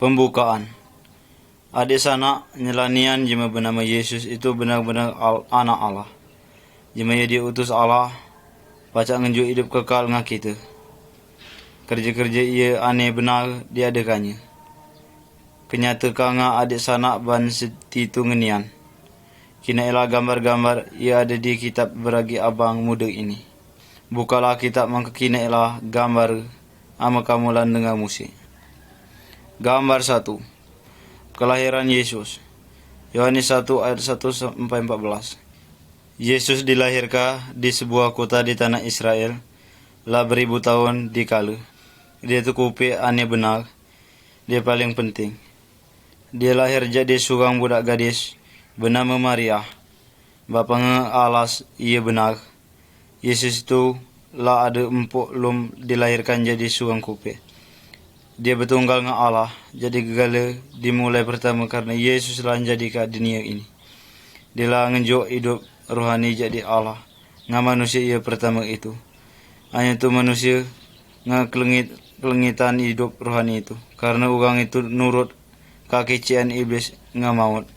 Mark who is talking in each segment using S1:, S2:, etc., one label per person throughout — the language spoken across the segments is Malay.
S1: Pembukaan. Adik sanak nyelanian jema bernama Yesus itu benar-benar anak Allah. Jema ia diutus Allah, pacak ngenjuk hidup kekal ngah kita. Kerja-kerja ia aneh benar diadakannya. Kenyatakan ngah adik sanak ban setitu ngenian. Kina elah gambar-gambar ia ada di kitab beragi abang muda ini. Bukalah kitab mangka kina elah gambar ama kamulan dengar musik. Gambar 1. Kelahiran Yesus. Yohanes 1 ayat 1-14. Yesus dilahirkan di sebuah kota di tanah Israel lah beribu tahun dikala. Dia tu kupe aneh benar. Dia paling penting. Dia lahir jadi seorang budak gadis bernama Maria. Bapaknya alas ia benar. Yesus itu lah ada empuk lum dilahirkan jadi seorang kupe. Dia bertunggal dengan Allah, jadi gegala dimulai pertama karena Yesus lah jadi ke dunia ini. Dia lah ngenjuk hidup rohani jadi Allah, dengan manusia ia pertama itu. Hanya tu manusia dengan kelengitan hidup rohani itu, karena orang itu nurut kekecian iblis dengan maut.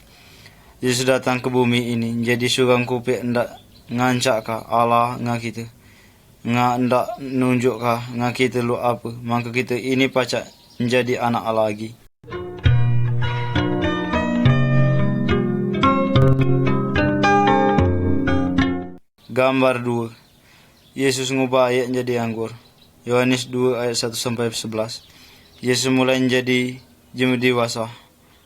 S1: Yesus datang ke bumi ini, jadi seorang kupik hendak ngancak ka Allah dengan kita. Ndak nunjukkah ngah kita lu apa, maka kita ini pacak menjadi anak Allah lagi. Gambar 2. Yesus ngubah ayat menjadi anggur. Yohanes 2 ayat 1-11. Yesus mulai menjadi jema dewasa.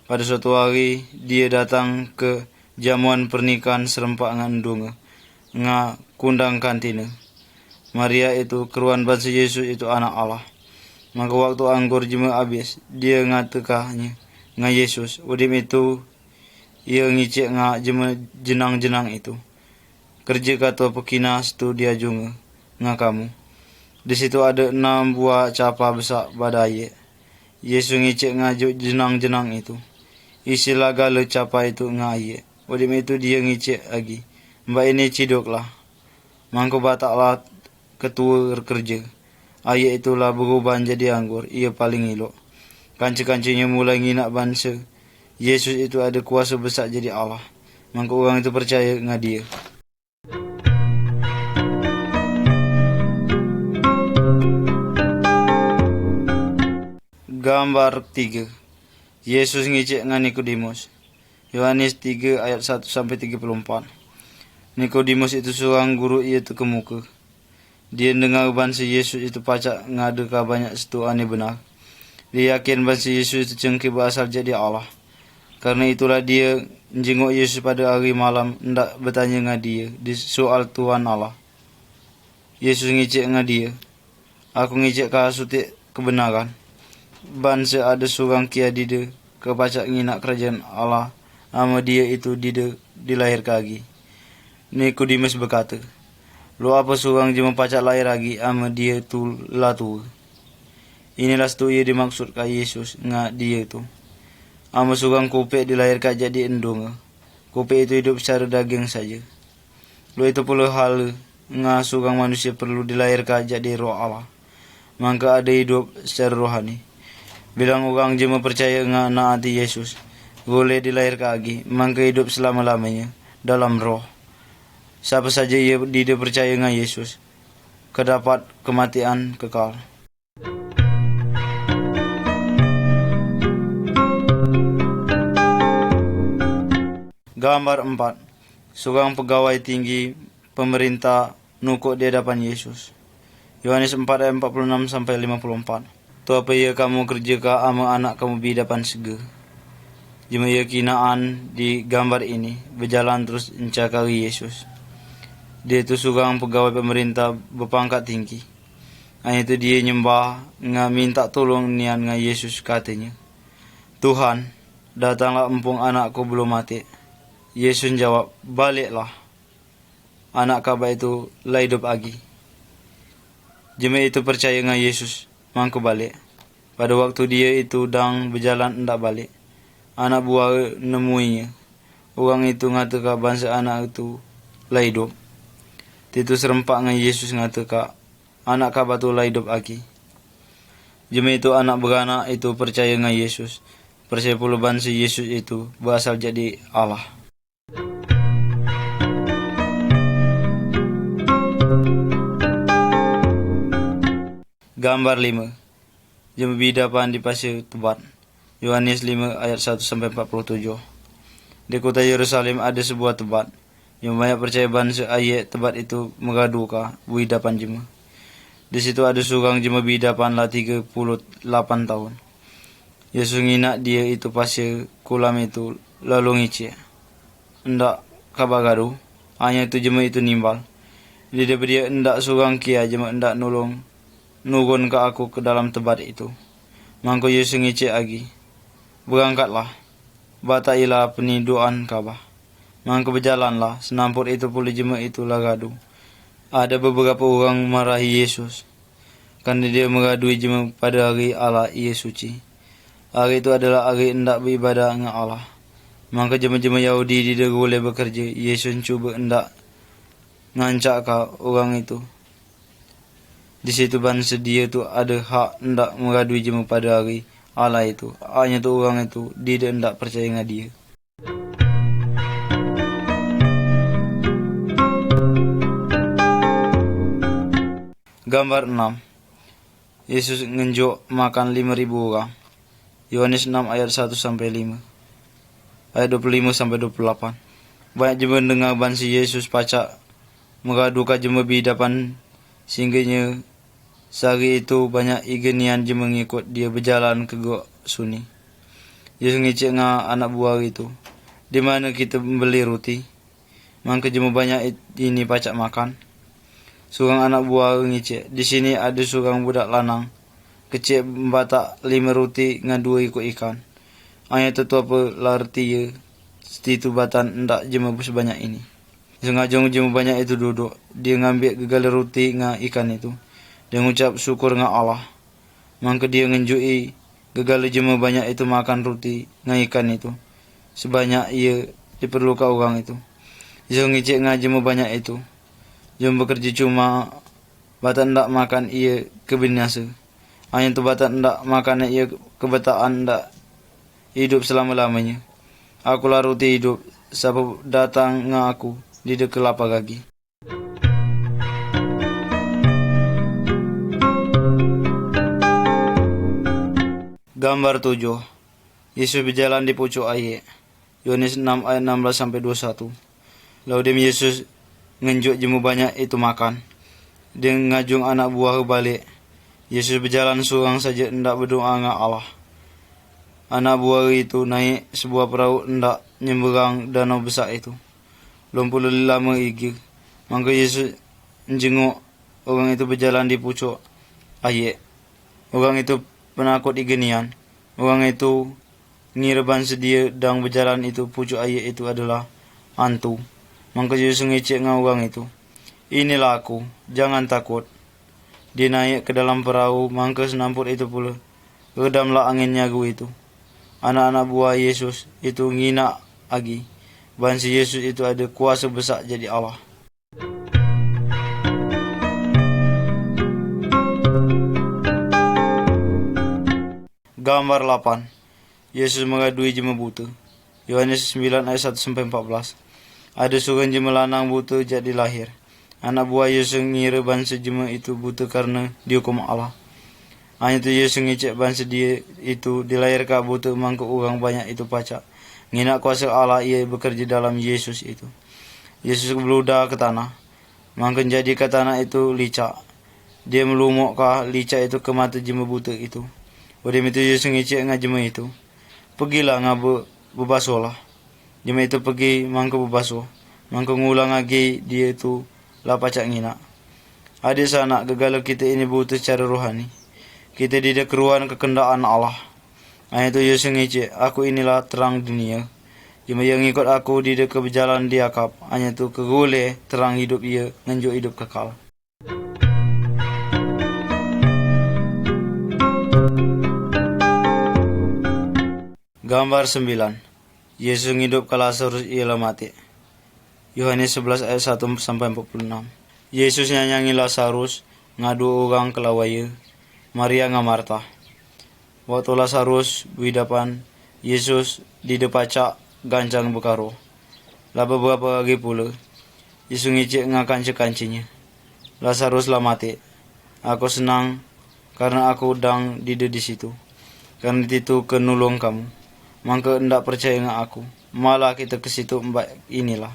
S1: Pada suatu hari dia datang ke jamuan pernikahan serempak dengan endunga, ngah kundang kantina. Maria itu keruan bangsa Yesus itu anak Allah. Maka waktu anggur jema habis, dia ngatekahnya ngah Yesus. Udim itu ia ngicik ngah jema jenang-jenang itu. Kerja kata pekinas tu dia juga ngah kamu. Di situ ada 6 buah capa besar badai. Yesus ngicik ngah jenang-jenang itu. Isilah gala capa itu ngah ayat. Udim itu dia ngicik lagi. Mbak ini ciduklah. Mangko bataklah ketua kerja. Ayat itulah berubah jadi anggur. Ia paling elok. Kanci-kancinya mulai nginak bangsa. Yesus itu ada kuasa besar jadi Allah. Maka orang itu percaya dengan dia. Gambar 3. Yesus ngicik dengan Nikodemus. Yohanes 3 ayat 1-34. Nikodemus itu seorang guru ia terkemuka. Dia dengar bangsa Yesus itu pacak ngadeka banyak setu aneh benar. Dia yakin bangsa Yesus itu cengkeh berasal jadi Allah. Karena itulah dia jenguk Yesus pada hari malam hendak bertanya dengan dia di soal Tuhan Allah. Yesus ngicik dengan dia. Aku ngicik kau sutik kebenaran. Bangsa ada seorang kia dida kepacak nginak kerajaan Allah. Ama dia itu dida dilahirkan lagi. Nikodemus berkata, lu apa seorang jema pacak lahir lagi ama dia tu lah tua. Inilah setu ia dimaksudkan Yesus ngak dia tu. Ama seorang kupik dilahirkan jadi endunga. Kupik itu hidup secara daging saja. Lu itu pula hal ngak seorang manusia perlu dilahirkan jadi roh Allah. Maka ada hidup secara rohani. Bilang orang jema percaya ngak naati Yesus, boleh dilahirkan lagi, maka hidup selama-lamanya dalam roh. Siapa saja ia dia percaya dengan Yesus, kedapat kematian kekal. Gambar 4. Seorang pegawai tinggi pemerintah nukuk di hadapan Yesus. Yohanes 4 ayat 46-54. Tu apa ia kamu kerjakan ama anak kamu di hadapan sega. Jema ia kinaan di gambar ini berjalan terus mencakari Yesus. Dia itu seorang pegawai pemerintah berpangkat tinggi. Hanya itu dia nyembah ngah minta tolong nian ngah Yesus katanya. Tuhan, datanglah empung anakku belum mati. Yesus jawab, baliklah. Anak kaba itu lah hidup lagi. Jemaat itu percaya ngah Yesus, mangko balik. Pada waktu dia itu dang berjalan hendak balik, anak buah nemuinya. Orang itu ngatakan bangsa anak itu lah hidup. Itu serempak dengan Yesus ngatakan anak kaba tu lah hidup lagi. Jema itu anak beranak itu percaya dengan Yesus. Percaya pula bangsa Yesus itu berasal jadi Allah. Gambar 5. Jema bidapan di pasir Tebat. Yohanes 5 ayat 1 sampai 47. Di kota Yerusalem ada sebuah Tebat. Yang banyak percaya bangsa ayat Tebat itu mengadu ka bidapan jema. Di situ ada seorang jema bidapan lah 38 tahun. Yesus nginak dia itu pasir kolam itu lalu ngicik. Endak kabar gaduh, hanya itu jema itu nimbal. Dia endak seorang kia jema endak nolong nugun ke aku ke dalam Tebat itu. Mangko Yesus ngicik lagi. Berangkatlah, batailah peniduan kabah. Mangko berjalanlah, senampur itu pula jema itu lah gaduh. Ada beberapa orang marahi Yesus, karena dia mengadui jema pada hari Allah ia suci. Hari itu adalah hari hendak beribadah dengan Allah. Maka jema-jema Yahudi tidak boleh bekerja. Yesus cuba hendak ngancak ka orang itu. Di situ bangsa dia tu ada hak hendak mengadui jema pada hari Allah itu. Hanya tu orang itu tidak hendak percaya dengan dia. Gambar 6. Yesus ngenjuk makan 5.000 orang. Yohanes 6 ayat 1 sampai 5. Ayat 25 sampai 28. Banyak jema dengar bangsa Yesus pacak mengadu ka jema bidapan singgahnya sehari itu banyak igenian jema ngikut dia berjalan ke Gua Suni. Yesus ngicik dengan anak buah itu. Di mana kita membeli roti? Mangka jema banyak ini pacak makan. Seorang anak buah ngicik. Di sini ada seorang budak lanang kecil membatak 5 roti dengan 2 ekor ikan. Hanya itu apa larti ya. Setitu batan hendak jema sebanyak ini. Sengaja jema banyak itu duduk. Dia ngambil gegala roti dengan ikan itu. Dia mengucap syukur dengan Allah. Maka dia ngenjui gegala jema banyak itu makan roti dengan ikan itu. Sebanyak ia diperlukan orang itu. Dia ngicik dengan jema banyak itu. Jema bekerja cuma batan hendak makan ia kebinasa. Hanya tu batan hendak makan ia kebetaan hendak hidup selama-lamanya. Akulah roti hidup. Siapa datang dengan aku tidak kelapa lagi. Gambar 7. Yesus berjalan di pucuk air. Yohanes 6 ayat 16 sampai 21. Lalu dem Yesus ngenjuk jemu banyak itu makan. Dia ngajung anak buah balik. Yesus berjalan seorang saja hendak berdoa dengan Allah. Anak buah itu naik sebuah perahu hendak nyeberang danau besar itu. Lumpur lama igir. Maka Yesus menjenguk orang itu berjalan di pucuk air. Orang itu penakut igenian. Orang itu ngira bangsa dia dan berjalan itu pucuk air itu adalah hantu. Maka Yesus ngecek dengan orang itu. Inilah aku, jangan takut. Dia naik ke dalam perahu, maka senampur itu pula redamlah anginnya itu. Anak-anak buah Yesus itu nginak lagi. Bangsa Yesus itu ada kuasa besar jadi Allah. Gambar 8. Yesus mengadui jema buta. Yohanes 9 ayat 1 sampai 14. Ada seorang jema lanang buta jadi lahir. Anak buah Yesus ngira bangsa jema itu buta karena dihukum Allah. Hanya tu Yesus ngecek bangsa dia itu dilahirkan buta, mangko orang banyak itu pacak nginak kuasa Allah ia bekerja dalam Yesus itu. Yesus beludah ke tanah. Mangko jadi ke tanah itu licak. Dia melumuk ke licak itu ke mata jema buta itu. Oleh itu Yesus ngecek dengan jema itu. Pergilah ngaba berbasuhlah. Jema itu pergi mangko berbasuh. Mangko ngulang lagi dia itu lah pacak nginak. Adik sanak gegala kita ini buta secara rohani. Kita tidak keruan kekendaan Allah. Hanya itu Yesus ngecek, aku inilah terang dunia. Jema yang ikut aku tidak berjalan di akap. Hanya itu kegoleh terang hidup ia nganjuk hidup kekal. Gambar 9. Yesus hidup ke Lazarus ialah mati. Yohanes 11 ayat 1 sampai 46. Yesus nyanyangi Lazarus, ngadu orang ke lawaya, Maria dengan Marta. Waktu Lazarus widapan, Yesus di depacak gancang bekaro. Lah beberapa hari pula, Yesus ngicik ngakan kancinya. Lazarus lah mati. Aku senang karena aku udang di situ. Karena itu kenulung kamu. Mangka ndak percaya dengan aku. Malah kita ke situ mbak inilah.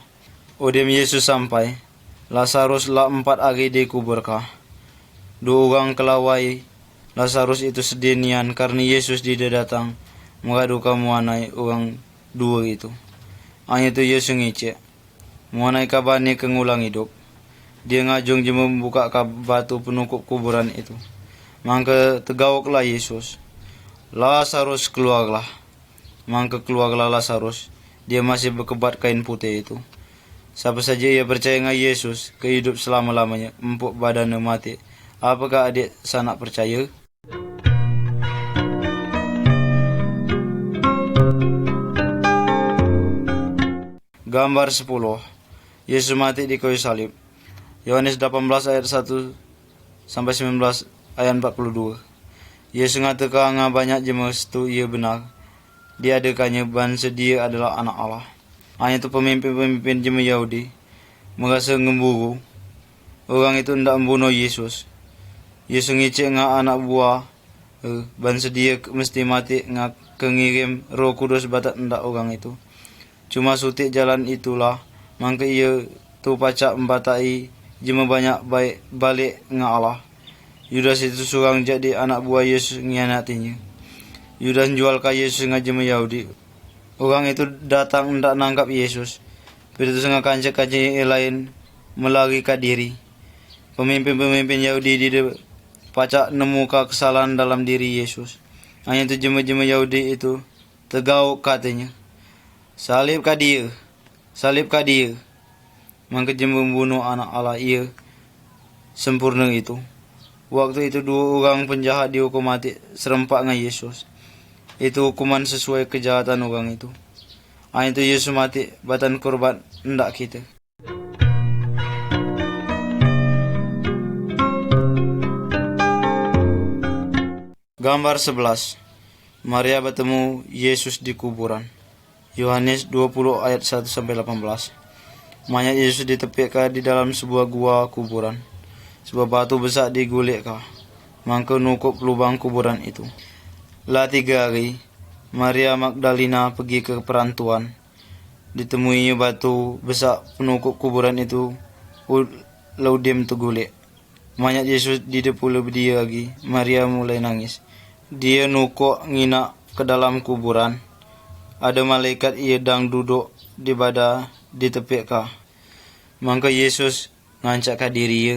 S1: Odem Yesus sampai. Lazarus lah 4 hari dikubur kah. 2 orang kelawai Lazarus itu sedenian karena Yesus tidak datang mengadu kamuanai orang 2 itu. Hanya itu Yesus ngicik. Mengenai kabarnya kengulang hidup. Dia ngajung je membuka batu penutup kuburan itu. Maka tegawaklah Yesus. Lazarus keluarlah. Maka keluarlah Lazarus. Dia masih berkebat kain putih itu. Siapa saja ia percaya dengan Yesus, kehidup selama-lamanya, empuk badannya mati. Apakah adik sanak percaya? Gambar 10. Yesus mati di kayu salib. Yohanes 18 ayat 1 sampai 19 ayat 42. Yesus ngatakan banyak jemas tu ia benar. Dia adakannya bangsa dia adalah anak Allah. Hanya itu pemimpin-pemimpin jemaah Yahudi merasa ngemburu. Orang itu hendak membunuh Yesus. Yesus ngicik dengan anak buah. Bangsa dia mesti mati dengan kengirim Roh Kudus batak hendak orang itu. Cuma sutik jalan itulah. Maka ia tu pacak membatai jemaah banyak baik balik dengan Allah. Yudas itu seorang jadi anak buah Yesus ngianatinya. Yudas jual ke Yesus dengan jemaah Yahudi. Orang itu datang hendak nangkap Yesus. Petrus dengan kancing-kancing lain melarikan diri. Pemimpin-pemimpin Yahudi di pacak nemu kesalahan dalam diri Yesus. Hanya itu jemaah Yahudi itu tegau katanya. Salibkah dia? Salibkah dia? Maka jemaah membunuh anak Allah ia sempurna itu. Waktu itu 2 orang penjahat dihukum mati serempak dengan Yesus. Itu hukuman sesuai kejahatan orang itu. Hanya itu Yesus mati batan korban hendak kita. Gambar 11. Maria bertemu Yesus di kuburan. Yohanes 20 ayat 1 sampai 18. Mayat Yesus ditepikkan di dalam sebuah gua kuburan. Sebuah batu besar digulirkan. Maka nukup lubang kuburan itu. Lah 3 hari, Maria Magdalena pergi ke perantuan. Ditemuinya batu besar penutup kuburan itu. Laudem tergulik. Mayat Yesus di pula berdia lagi. Maria mulai nangis. Dia nukuk nginak ke dalam kuburan. Ada malaikat ia dang duduk di badan di tepi kah. Maka Yesus ngancakkan diri ia.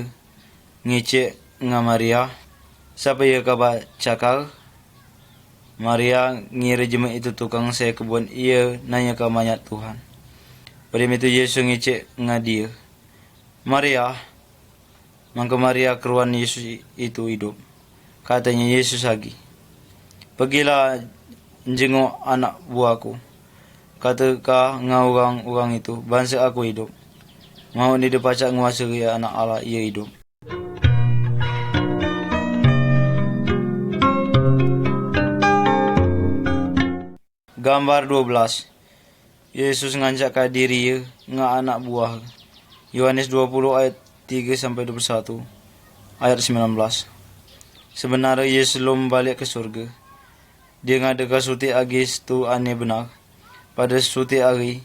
S1: Ngicik dengan Maria. Siapa ia kabar cakar? Maria ngira jemaah itu tukang saya kebun. Ia nanya ke mayat Tuhan. Pada itu Yesus ngicik dengan dia. Maria. Maka Maria keruan Yesus itu hidup. Katanya Yesus lagi. Pergilah jenguk anak buahku. Katakah ngau orang itu. Bangsa aku hidup. Mau ni dipacak nguasai anak Allah ia hidup. Gambar 12. Yesus ngancakkan diri dengan anak buah. Yohanes 20 ayat 3 sampai 21. Ayat 19. Sebenarnya Yesus belum balik ke surga. Dia ngadakan suti agis tu aneh benar. Pada suti hari,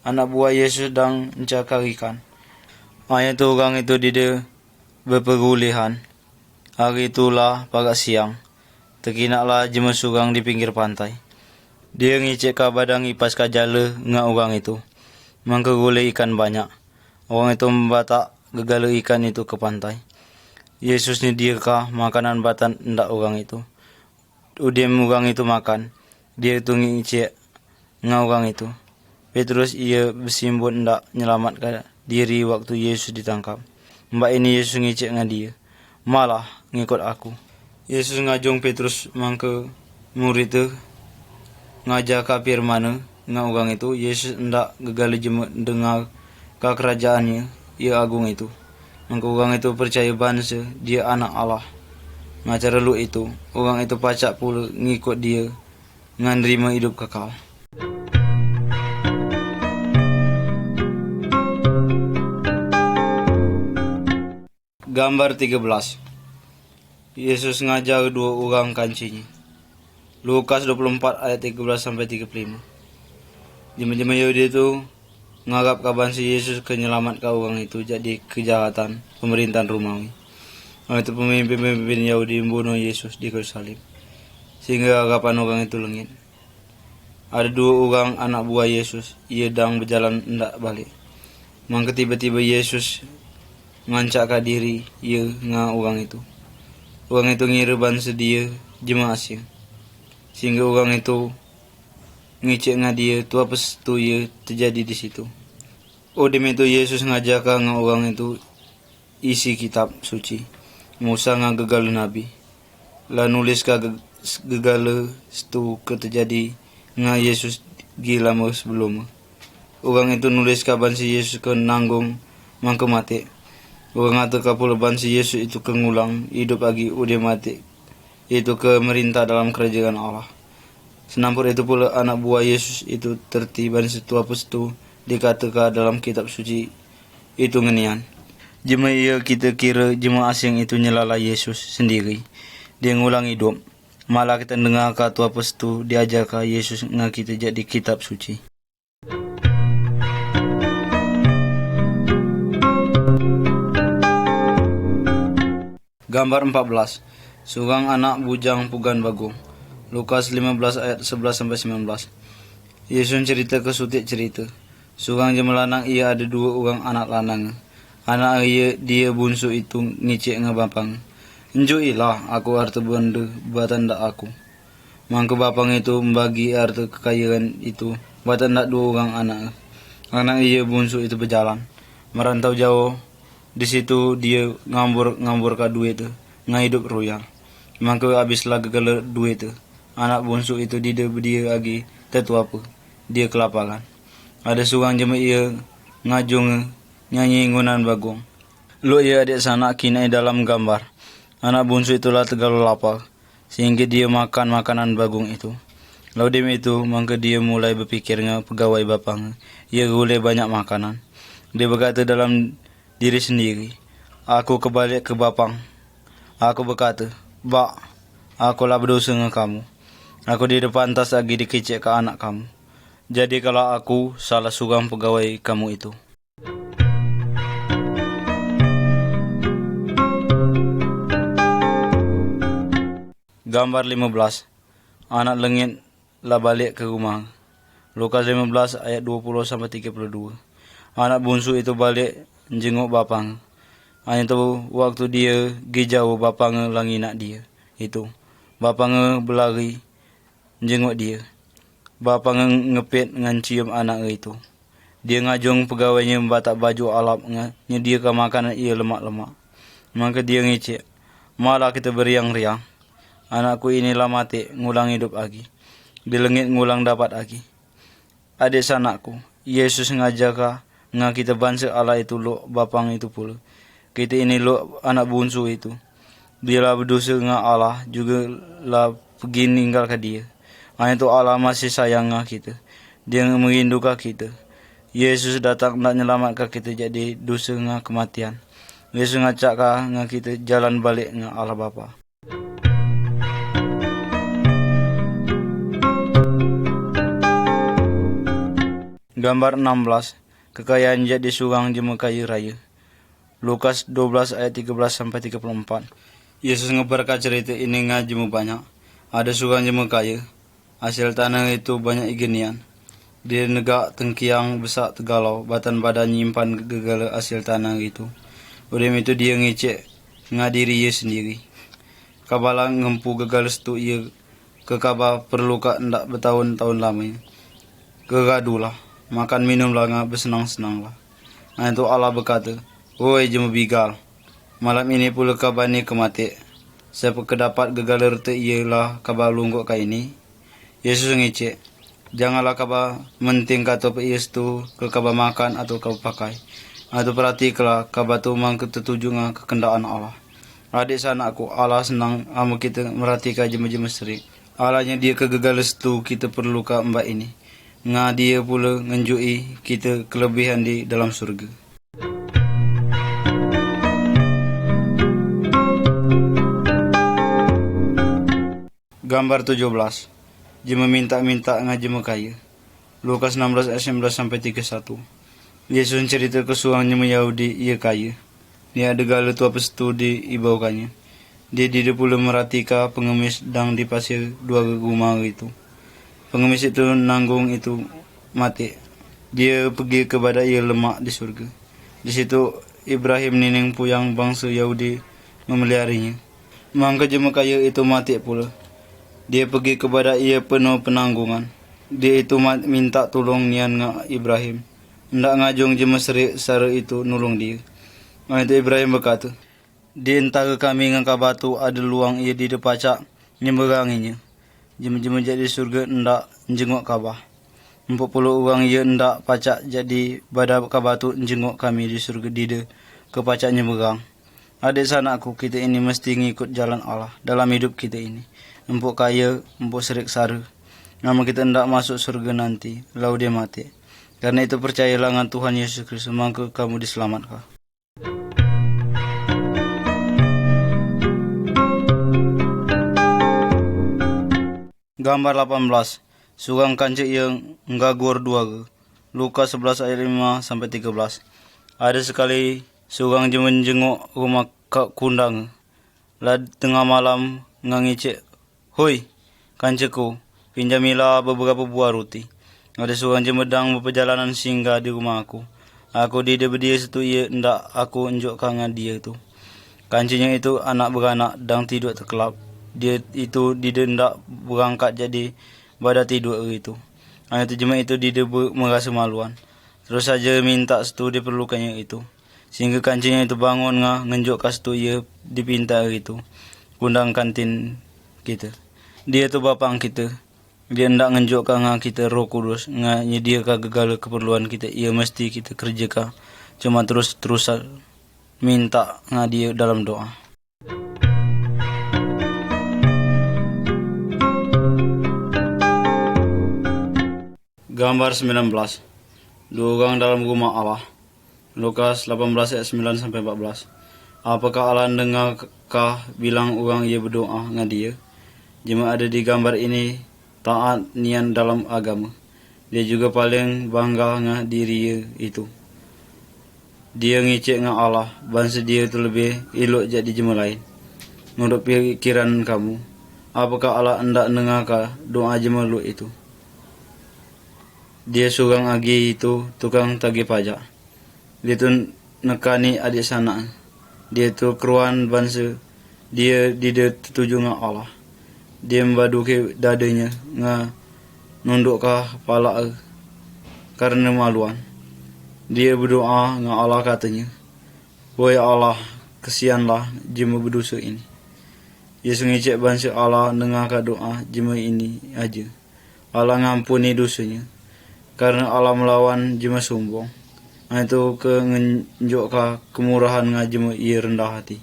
S1: anak buah Yesus sedang mencakarikan. Hanya tu orang itu tidak berpegulihan. Hari itulah pada siang. Terkinaklah jemaah surang di pinggir pantai. Dia ngicik ke badang ipas ke jala dengan orang itu. Maka gulai ikan banyak. Orang itu membatak gegala ikan itu ke pantai. Yesus nyediakan makanan batan hendak orang itu. Udem orang itu makan. Dia itu ngicik dengan orang itu. Petrus ia bersimbun hendak menyelamatkan diri waktu Yesus ditangkap. Mbak ini Yesus ngicik dengan dia. Malah ngikut aku. Yesus ngajung Petrus mangke murid itu ngajak ke firman dengan orang itu. Yesus hendak gagal jemaah dengar ke kerajaannya ia agung itu. Maka orang itu percaya bangsa dia anak Allah. Ngacara lu itu, orang itu pacak pula ngikut dia ngan nerima hidup kekal. Gambar 13. Yesus ngajar dua orang kancinya. Lukas 24 ayat 13 sampai 35. Jemaah Yahudi itu ngarap kabar si Yesus menyelamatkan orang itu jadi kejahatan pemerintahan Romawi. Itu pemimpin-pemimpin Yahudi membunuh Yesus di Yerusalem, sehingga harapan orang itu lengit. Ada dua orang anak buah Yesus, ia sedang berjalan hendak balik. Maka tiba-tiba Yesus ngancakkan diri ia dengan orang itu. Orang itu ngira bangsa dia jemaah asing, sehingga orang itu ngecek dengan dia tu apa tu ia terjadi di situ. Demi itu Yesus ngajarkan dengan orang itu isi kitab suci. Musa dengan gegala nabi. Lah nulis gegala itu terjadi dengan Yesus gila sebelum. Orang itu nulis kabar si Yesus ke nanggung mangke mati. Orang atau kapul ban si Yesus itu kengulang hidup lagi udah mati. Itu ke merintah dalam kerajaan Allah. Senampur itu pula anak buah Yesus itu tertiban setua pestu dikatakan dalam kitab suci itu ngenian. Jemaah kita kira jemaah asing itu nyelala Yesus sendiri. Dia ngulang hidup. Malah kita dengar katua pestu diajarkan Yesus dengan kita jadi kitab suci. Gambar 14. Seorang anak bujang pugan bagong. Lukas 15 ayat 11 sampai 19. Yesus cerita ke sutik cerita. Seorang jemaah lanang ia ada dua orang anak lanang. Anak dia bungsu itu ngicik dengan bapang. Enjuilah aku harta benda batanda aku. Maka bapang itu membagi harta kekayaan itu batanda dua orang anak. Anak ia bungsu itu berjalan merantau jauh. Di situ dia ngambur ke duit itu, hidup royal. Maka habislah gegala duit itu. Anak bungsu itu dia lagi tetua apa, dia kelaparan. Ada seorang jemaah ia ngajung nyanyi ngunan bagong. Lu ia adik sana kini dalam gambar. Anak bungsu itulah tegalu lapar, sehingga dia makan makanan bagong itu. Lalu demi itu, maka dia mulai berpikirnya pegawai bapaknya. Ia boleh banyak makanan. Dia berkata dalam diri sendiri, aku kebalik ke bapang. Aku berkata, Bak, akulah berdosa dengan kamu. Aku tidak pantas lagi dikecek ke anak kamu. Jadi kalau aku salah seorang pegawai kamu itu. Gambar 15. Anak lengit lah balik ke rumah. Lukas 15 ayat 20 sampai 32. Anak bungsu itu balik jenguk bapang. Hanya tu waktu dia pergi jauh bapang lagi nak dia. Itu bapang berlari jenguk dia. Bapang ngepit dengan cium anak itu. Dia ngajung pegawainya membatak baju alap nyediakan makanan ia lemak-lemak. Maka dia ngecek, malah kita beriang-riang. Anakku inilah mati, ngulang hidup lagi. Di langit ngulang dapat lagi. Adik sanakku, Yesus ngajarkan ngah kita bangsa Allah itu lo bapang itu pula. Kita ini lo anak bungsu itu. Dialah berdosa dengan Allah juga lah pergi ninggal ke dia. Hanya itu Allah masih sayang ngah kita. Dia merindukan kita. Yesus datang nak menyelamatkan kita jadi dosa ngah kematian. Yesus ngacak ngah kita jalan balik ngah Allah Bapa. Gambar 16. Kekayaan jadi seorang jemaah kaya raya. Lukas 12 ayat 13 sampai 34. Yesus ngeberkat cerita ini ngajemu banyak. Ada seorang jemaah kaya. Hasil tanah itu banyak igenian. Dia negak tengkiang besar tegalau. Batan badan nyimpan gegala hasil tanah itu. Udah itu dia ngecek ngadiri ia sendiri. Kabala ngempu gegala setu ia. Kekaba perlu kak ndak bertahun-tahun lamanya. Kegadulah. Makan minum lah bersenang-senang lah. Nah itu Allah berkata, woi jemaah bigal, malam ini pula kabani kemati. Siapa kedapat gegala rete ialah kabar lungguk ka ini. Yesus ngecek, janganlah kabar menting kata pe tu ke kabar makan atau kabar pakai. Atau perhatikanlah kabar tu memang ketuju dengan kekendaan Allah. Adik sanakku, Allah senang ama kita merhatikan jema-jema serik. Alahnya dia kegagalan tu kita perlu ke mbak ini. Nga dia pula ngenjui kita kelebihan di dalam surga. Gambar 17. Jema minta-minta nga jema kaya. Lukas 16 ayat 19 sampai 31. Yesus cerita ke seorang jema Yahudi ia kaya. Dia ada gala tu apa setu di ibaukannya. Dia pula meratika pengemis dang di pasir dua rumah itu. Pengemis itu nanggung itu mati. Dia pergi kepada ia lemak di surga. Di situ Ibrahim nenek puyang bangsa Yahudi memeliharinya. Maka jema kaya itu mati pula. Dia pergi kepada ia penuh penanggungan. Dia itu minta tolong nian nga Ibrahim. Hendak ngajung jema serik sara itu nolong dia. Itu Ibrahim berkata, di antara kami dengan kabatu ada luang ia di depacak nyeberanginya. Jema-jema jadi surga hendak jenguk kabah. 40 orang ia hendak pacak jadi pada kabatu jenguk kami di surga di ke pacak nyeberang. Adik sanakku, kita ini mesti ngikut jalan Allah dalam hidup kita ini. Empuk kaya, empuk serik sara. Nama kita hendak masuk surga nanti, lalu dia mati. Karena itu percayalah dengan Tuhan Yesus Kristus, maka kamu diselamatkan. Gambar 18. Surang kancik yang nggagur dua. Lukas 11 ayat 5 sampai 13. Ada sekali surang menjenguk rumah kundang. Lah tengah malam ngangicik, "Hoi, kanceku, pinjamilah beberapa buah roti. Ada seorang jemedang berperjalanan singgah di rumah aku. Aku di dia situ ia hendak aku unjukkan dengan dia itu. Kancingnya itu anak beranak dan tidur terkelap. Dia itu hendak berangkat jadi pada tidur itu. Itu jemaah itu dia merasa maluan. Terus saja minta situ diperlukannya itu. Sehingga kancingnya itu bangun ngenjuk situ ia dipinta itu. Kundang kantin kita. Dia tu bapang kita. Dia hendak ngenjukkan kita Roh Kudus, nyediakan segala keperluan kita. Ia mesti kita kerjakan. Cuma terus minta dia dalam doa. Gambar 19. Dua orang dalam rumah Allah. Lukas 18 ayat 9 sampai 14. Apakah Allah dengarkah bilang orang ia berdoa dengan dia? Jemaah ada di gambar ini taat nian dalam agama. Dia juga paling bangga dengan diri itu. Dia ngicik dengan Allah, bangsa dia itu lebih elok jadi jemaah lain. Menurut pikiran kamu, apakah Allah hendak dengarkah doa jemaah lu itu? Dia seorang agi itu tukang tagih pajak. Dia tu nekani adik sanak. Dia tu keruan bangsa. Dia tertuju dengan Allah. Dia membaduki dadanya nundukkah kepala karena maluan. Dia berdoa dengan Allah katanya, "Wahai Allah, kesianlah jemaah berdosa ini." Yesus ngicik bangsa Allah dengarkan doa jemaah ini aja. Allah ngampuni dosanya. Karena Allah melawan jemaah sombong. Itu ngenjukkan kemurahan jemaah ia rendah hati.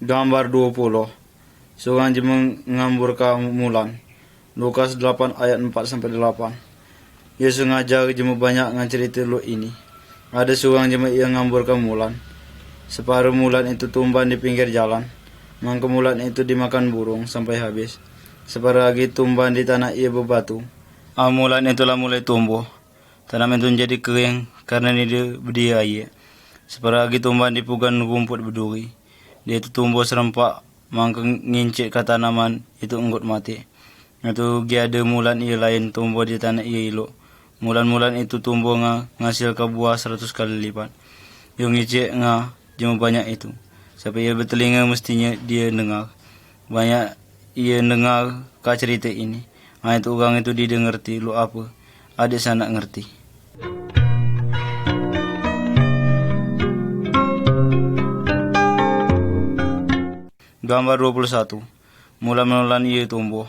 S1: Gambar 20. Seorang jemaah ngamburkan mulan. Lukas 8 ayat 4 sampai 8. Yesus ngajar jemaah banyak cerita lu ini. Ada seorang jemaah yang ngamburkan mulan. Separuh mulan itu tumbang di pinggir jalan. Maka mulan itu dimakan burung sampai habis. Separuh lagi tumbang di tanah ia berbatu. Mulan itulah mulai tumbuh. Tanam itu menjadi kering karena dia berdia air. Separuh lagi tumbang di pugan rumput berduri. Dia itu tumbuh serempak, maka ngincik ke tanaman itu enggut mati. Itu ada mulan ia lain tumbuh di tanah ia elok. Mulan-mulan itu tumbuh ngasil ke buah 100 kali lipat. Yang ngicik jema banyak itu. Siapa ia bertelinga mestinya dia dengar. Banyak ia dengar ke cerita ini. Itu orang itu dia ngerti lu apa. Adik sanak ngerti. Gambar 21. Mula-mulan ia tumbuh.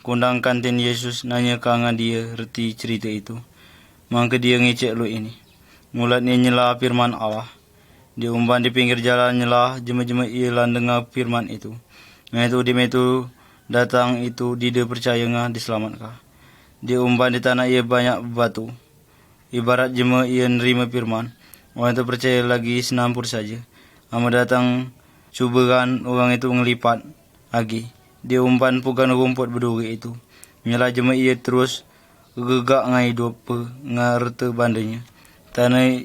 S1: Kundang kantin Yesus nanya kangen dia reti cerita itu. Maka dia ngecek lu ini. Mulat ni nyela firman Allah. Dia umban di pinggir jalan nyela jema-jema ia lan dengar firman itu. Itu di metu datang itu dia percaya ngah diselamatkan. Dia umban di tanah ia banyak batu. Ibarat jema ia nerima firman. Orang itu percaya lagi senampur saja. Ama datang cubaan orang itu ngelipat lagi. Dia umpan pugan rumput berduri itu. Nyela jema ia terus gegak ngai hidup ngarta bandanya. Tanah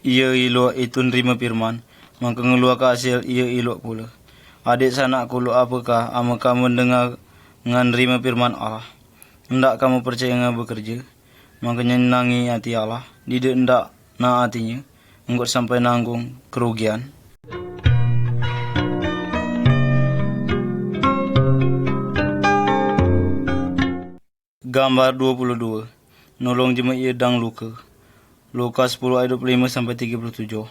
S1: ia ilok itu nerima firman. Maka ngeluar ke hasil ia ilok pula. Adik sanakku lu apakah ama kamu dengar ngan nerima firman Allah. Hendak kamu percaya ngan bekerja. Maka nyenangi hati Allah. Tidak hendak na hatinya. Engkau sampai nanggung kerugian. Gambar 22. Nolong jema ia dang luka. Lukas 10 ayat 25 sampai 37.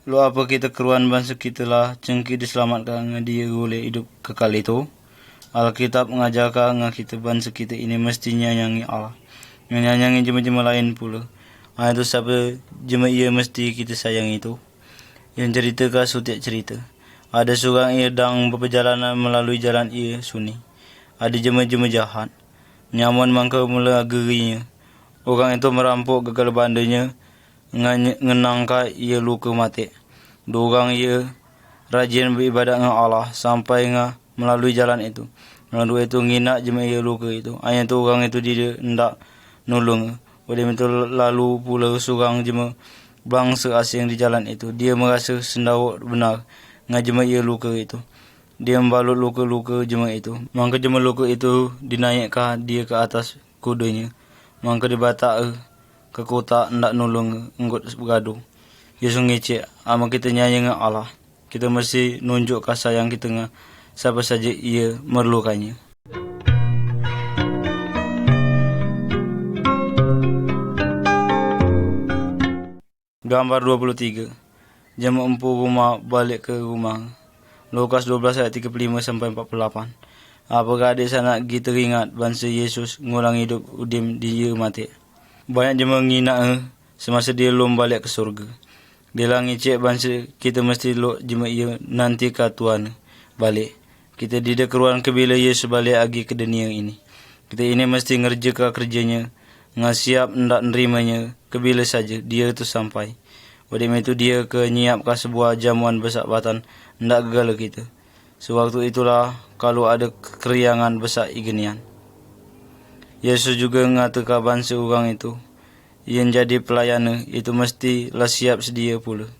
S1: Lo apa kita keruan bangsa kita lah cengki diselamatkan dengan dia boleh hidup kekal itu. Alkitab mengajarkan dengan kita bangsa kita ini mestinya nyanyi Allah. Menyanyi jema-jema lain pula. Itu siapa jema ia mesti kita sayang itu. Yang cerita ke setiap cerita. Ada seorang ia dang berperjalanan melalui jalan ia sunyi. Ada jema-jema jahat. Nyaman mangka mula gerinya. Orang itu merampok gagal bandanya. Ngenangka ia luka mati. Dua orang ia rajin beribadat dengan Allah sampai melalui jalan itu. Melalui itu nginak jema ia luka itu. Hanya tu orang itu dia hendak nolong. Oleh itu lalu pula seorang jema bangsa asing di jalan itu. Dia merasa sendawak benar dengan jema ia luka itu. Dia membalut luka-luka jema itu. Maka jema luka itu dinaikkan dia ke atas kudanya. Maka dibatak ke kota hendak nolong enggot bergaduh. Yesus ngecek ama kita nyanyi dengan Allah. Kita mesti nunjuk kasih sayang kita dengan siapa saja ia merlukannya. Gambar 23. Jema empu rumah balik ke rumah. Lukas 12 ayat 35 sampai 48. Apakah adik sanak kita ingat bangsa Yesus ngulang hidup udim dia mati. Banyak jema ngina semasa dia lom balik ke surga. Dia lang ngecek bangsa kita mesti lo jema ia nanti ke Tuhan balik. Kita tidak keruan ke bila Yesus balik lagi ke dunia ini. Kita ini mesti ngerja ke kerjanya. Ngasiap hendak nerimanya ke bila saja dia itu sampai. Oleh itu dia ke nyiapkan sebuah jamuan besar batan hendak gagal kita. Sewaktu itulah kalau ada keriangan besar igenian. Yesus juga mengatakan bangsa orang itu yang jadi pelayan itu mesti lah siap sedia pula.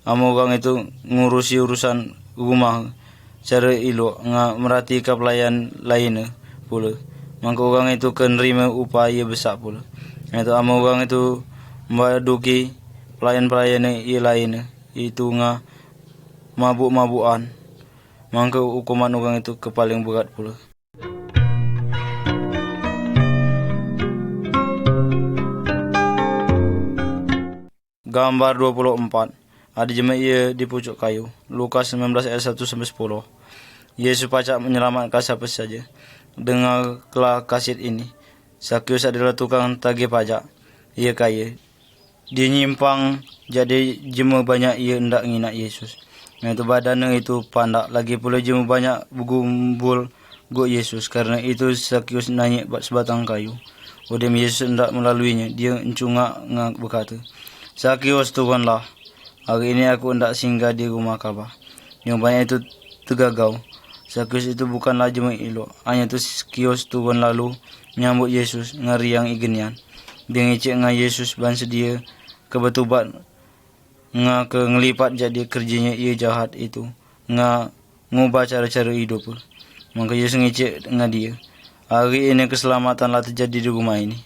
S1: Ama orang itu ngurusi urusan rumah cara elok merhatikan pelayan lain pula. Maka orang itu akan nerima upaya besar pula. Itu ama orang itu membaduki pelayan-pelayan ia lain itu mabuk-mabukan. Maka hukuman orang itu ke paling berat pula. Gambar 24. Ada jema ia di pucuk kayu. Lukas 19 ayat 1 sampai 10. Yesus pacak menyelamatkan siapa saja. Dengarlah kaset ini. Sakyus adalah tukang tagih pajak. Ia kaya. Dia nyimpang jadi jema banyak ia hendak nginak Yesus. Itu badannya itu pandak. Lagi pula jema banyak bergumpul go Yesus. Karena itu Sakyus naik sebatang kayu. Udem Yesus hendak melaluinya. Dia encungak berkata, Sakyus turunlah. Hari ini aku hendak singgah di rumah Kaabah. Yang banyak itu tergagau. Sakyus itu bukanlah jema elok. Hanya tu Sakyus turun lalu nyambut Yesus ngeri yang igenian. Dia ngecek dengan Yesus bangsa dia kebetubat ke ngelipat jadi kerjanya ia jahat itu ngubah cara-cara hidup. Maka Yesus ngecek dengan dia. Hari ini keselamatanlah terjadi di rumah ini.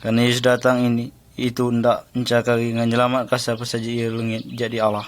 S1: Karena Yesus datang ini itu hendak mencakari dengan menyelamatkan siapa saja ia lengit jadi Allah.